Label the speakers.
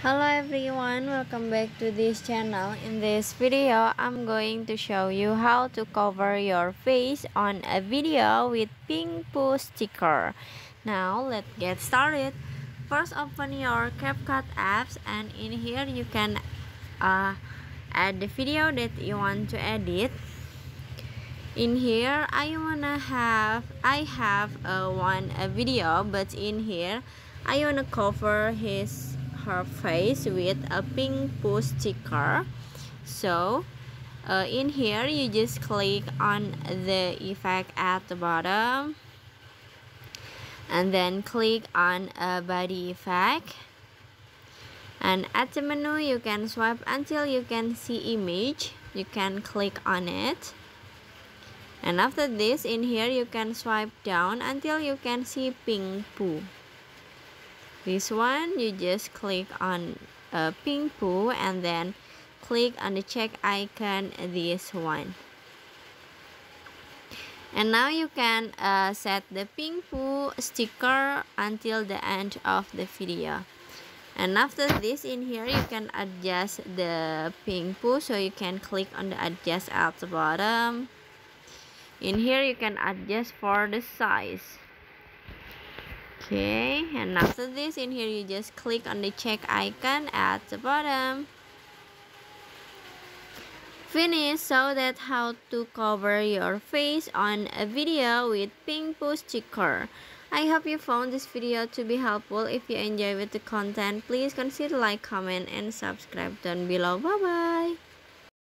Speaker 1: Hello everyone, welcome back to this channel. In this video, I'm going to show you how to cover your face on a video with pink poo sticker. Now let's get started. First, open your CapCut apps, and in here you can add the video that you want to edit. In here I have a video, but in here I wanna cover her face with a pink poo sticker. So in here you just click on the effect at the bottom and then click on a body effect, and at the menu you can swipe until you can see image. You can click on it, and after this, in here you can swipe down until you can see pink poo. This one, you just click on pink poo and then click on the check icon, this one. And now you can set the pink poo sticker until the end of the video. And after this, in here you can adjust the pink poo, so you can click on the adjust at the bottom. In here you can adjust for the size. Okay, and after this, in here you just click on the check icon at the bottom. Finish. So that's how to cover your face on a video with pink poo sticker. I hope you found this video to be helpful. If you enjoy with the content, please consider like, comment, and subscribe down below. Bye bye.